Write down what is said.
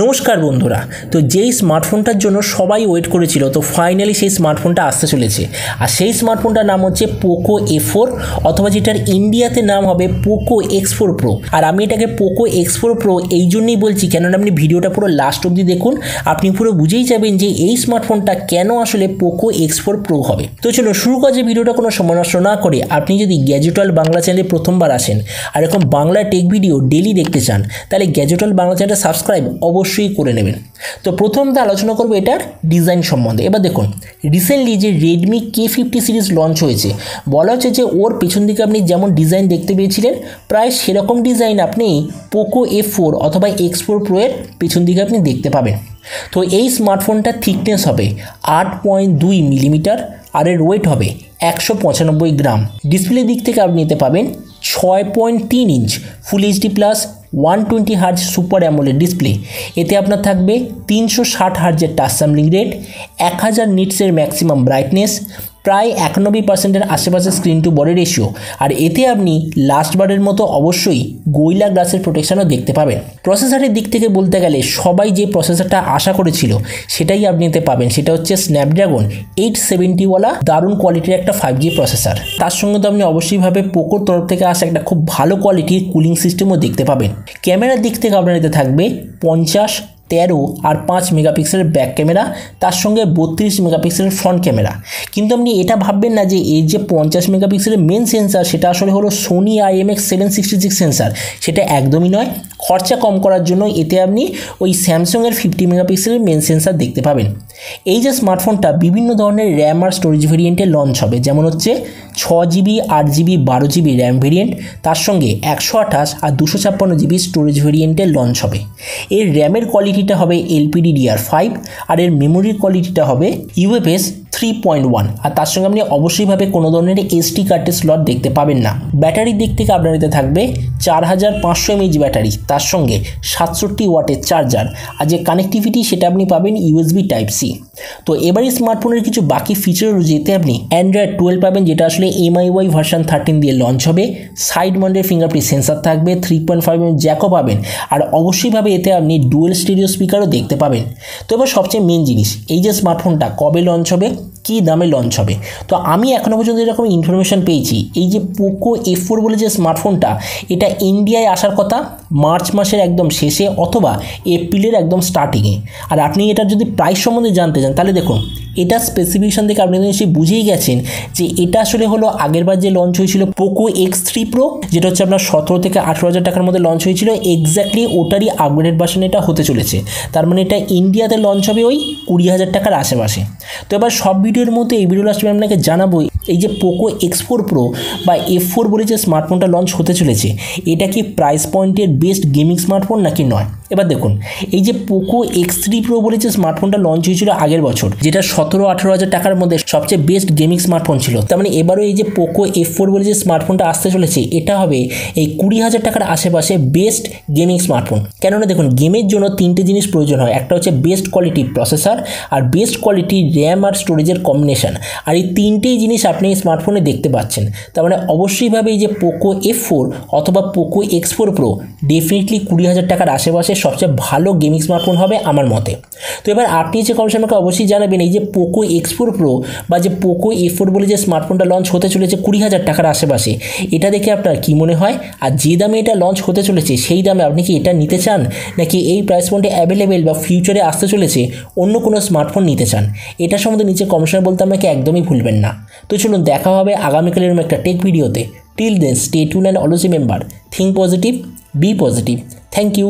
নমস্কার বন্ধুরা, তো যেই স্মার্টফোনটার জন্য সবাই ওয়েট করেছিল, তো ফাইনালি সেই স্মার্টফোনটা আসতে চলেছে। আর সেই স্মার্টফোনটার নাম হচ্ছে পোকো A4, অথবা যেটার ইন্ডিয়াতে নাম হবে পোকো X4 Pro। আর আমি এটাকে পোকো X4 Pro এই জন্যই বলছি, কেননা আপনি ভিডিওটা পুরো লাস্ট অবধি দেখুন, আপনি পুরো বুঝেই যাবেন যে এই স্মার্টফোনটা কেন আসলে পোকো X4 Pro হবে। তো চলো শুরু করা যে ভিডিওটা কোনো সময় নষ্ট না করে, আপনি যদি গ্যাজেট ওয়ার্ল্ড বাংলা চ্যানেলে প্রথমবার আসেন আর এরকম বাংলা টেক ভিডিও ডেলি দেখতে চান, তাহলে গ্যাজেট ওয়ার্ল্ড বাংলা চ্যানেলটা সাবস্ক্রাইব অবশ্যই করে নেবেন। তো প্রথমত আলোচনা করব এটার ডিজাইন সম্বন্ধে। এবার দেখুন, রিসেন্টলি যে রেডমি K50 সিরিজ লঞ্চ হয়েছে, বলা হচ্ছে যে ওর পেছন দিকে আপনি যেমন ডিজাইন দেখতে পেয়েছিলেন, প্রায় সেরকম ডিজাইন আপনি পোকো A4 অথবা X4 Pro এর পেছন দিকে আপনি দেখতে পাবেন। তো এই স্মার্টফোনটার থিকনেস হবে 8.2 মিলিমিটার আর এর ওয়েট হবে 195 গ্রাম। ডিসপ্লের দিক থেকে আপনি নিতে পাবেন 6.3 inch full HD plus 120 hertz super AMOLED display. এতে আপনার থাকবে 360 হার্জের টাচ স্যাম্পলিং রেট, 1000 নিটসের ম্যাক্সিমাম ব্রাইটনেস, প্রায় 91% আশেপাশে স্ক্রিন টু বডি রেশিও। আর এতে আপনি লাস্টবারের মতো অবশ্যই গোরিলা গ্লাসের প্রোটেকশনও দেখতে পাবেন। প্রসেসরের দিক থেকে বলতে গেলে সবাই যে প্রসেসরটা আশা করেছিল সেটাই আপনি নিতে পাবেন, সেটা হচ্ছে স্ন্যাপড্রাগন 870 ওয়ালা দারুণ কোয়ালিটির একটা 5G প্রসেসর। তার সঙ্গে তো আপনি অবশ্যইভাবে পোকোর তরফ থেকে আসা একটা খুব ভালো কোয়ালিটির কুলিং সিস্টেমও দেখতে পাবেন। ক্যামেরার দিক থেকে আপনার এতে থাকবে 50, 13 আর 5 মেগাপিক্সেলের ব্যাক ক্যামেরা, তার সঙ্গে 32 মেগাপিক্সেলের ফ্রন্ট ক্যামেরা। কিন্তু আপনি এটা ভাববেন না যে এই যে 50 মেগাপিক্সেলের মেন সেন্সার সেটা আসলে হলো সোনি IMX766 সেন্সার, সেটা একদমই নয়। খরচা কম করার জন্য এতে আপনি ওই স্যামসাংয়ের 50 মেগাপিক্সেলের মেন সেন্সার দেখতে পাবেন। এই যে স্মার্টফোনটা বিভিন্ন ধরনের র্যাম আর স্টোরেজ ভেরিয়েন্টে লঞ্চ হবে, যেমন হচ্ছে 6GB, 8GB, 12GB RAM variant, তার সঙ্গে 128 আর 256GB স্টোরেজ ভেরিয়েন্টে লঞ্চ হবে। এর র্যামের কোয়ালিটিটা হবে LPDDR5 আর এর মেমোরির কোয়ালিটিটা হবে UFS 3.1। আর তার সঙ্গে আপনি অবশ্যইভাবে কোনো ধরনের SD কার্ডের স্লট দেখতে পাবেন না। ব্যাটারির দিক থেকে আপনার এতে থাকবে 4500 mAh ব্যাটারি, তার সঙ্গে 67 ওয়াটের চার্জার। আর যে কানেক্টিভিটি সেটা আপনি পাবেন USB Type-C। তো এবারে স্মার্টফোনের কিছু বাকি ফিচার যেতে আপনি Android 12 পাবেন, যেটা আসলে MIUI ভার্সন 13 দিয়ে লঞ্চ হবে। সাইড মাউন্টেড ফিঙ্গারপ্রিন্ট সেন্সার থাকবে, 3.5mm জ্যাকও পাবেন, আর অবশ্যইভাবে এতে আপনি ডুয়েল স্টেরিও স্পিকারও দেখতে পাবেন। তো এবার সবচেয়ে মেন জিনিস, এই যে স্মার্টফোনটা কবে লঞ্চ হবে, কী দামে লঞ্চ হবে। তো আমি এখনও পর্যন্ত এরকম ইনফরমেশন পেয়েছি, এই যে পোকো A4 বলে যে স্মার্টফোনটা, এটা ইন্ডিয়ায় আসার কথা মার্চ মাসের একদম শেষে অথবা এপ্রিলের একদম স্টার্টিংয়ে। আর আপনি এটার যদি প্রাইস সম্বন্ধে জানতে চান, তাহলে দেখুন এটা স্পেসিফিকেশন থেকে আপনি নিশ্চয়ই বুঝেই গেছেন যে এটা আসলে হলো আগেরবার যে লঞ্চ হয়েছিল পোকো X3 Pro, যেটা হচ্ছে আপনার 17 থেকে 18,000 টাকার মধ্যে লঞ্চ হয়েছিল, এক্স্যাক্টলি ওটারই আপগ্রেডেড ভার্সন এটা হতে চলেছে। তার মানে এটা ইন্ডিয়াতে লঞ্চ হবে ওই 20,000 টাকার আশেপাশে। তো এবার সব ভিডিওর মধ্যে এই ভিডিও লাস্টে আপনাকে জানাবো এই যে পোকো X4 Pro বা F4 বলে যে স্মার্টফোনটা লঞ্চ হতে চলেছে, এটা কি প্রাইস পয়েন্টের বেস্ট গেমিং স্মার্টফোন নাকি নয়। এবার দেখুন, এই যে পোকো X3 Pro বলে যে স্মার্টফোনটা লঞ্চ হয়েছিল আগের বছর, যেটা 17-18,000 টাকার মধ্যে সবচেয়ে বেস্ট গেমিং স্মার্টফোন ছিল, তার মানে এবারও এই যে পোকো F4 বলে যে স্মার্টফোনটা আসতে চলেছে, এটা হবে এই 20,000 টাকার আশেপাশে বেস্ট গেমিং স্মার্টফোন। কেননা দেখুন, গেমের জন্য তিনটে জিনিস প্রয়োজন হয়, একটা হচ্ছে বেস্ট কোয়ালিটি প্রসেসর, আর বেস্ট কোয়ালিটি র্যাম আর স্টোরেজের কম্বিনেশন। আর এই তিনটেই জিনিস আপনি এই স্মার্টফোনে দেখতে পাচ্ছেন। তার মানে অবশ্যইভাবে এই যে পোকো F4 অথবা পোকো X4 Pro ডেফিনেটলি 20,000 টাকার আশেপাশে সবচেয়ে ভালো গেমিং স্মার্টফোন হবে আমার মতে। তো এবার আপনি যে কমেন্টে আমাকে অবশ্যই জানাবেন, এই যে পোকো X4 Pro বা যে পোকো A4 বলে যে স্মার্টফোনটা লঞ্চ হতে চলেছে 20,000 টাকার আশেপাশে, এটা দেখে আপনার কী মনে হয়? আর যে দামে এটা লঞ্চ হতে চলেছে সেই দামে আপনি কি এটা নিতে চান, নাকি এই প্রাইস পয়েন্টে অ্যাভেলেবেল বা ফিউচারে আসতে চলেছে অন্য কোনো স্মার্টফোন নিতে চান? এটা সম্বন্ধে নিচে কমেন্টে বলতে আমাকে একদমই ভুলবেন না। তো চলুন দেখা হবে আগামীকালের একটা টেক ভিডিওতে। Till then stay tuned and always remember, think positive, be positive. Thank you.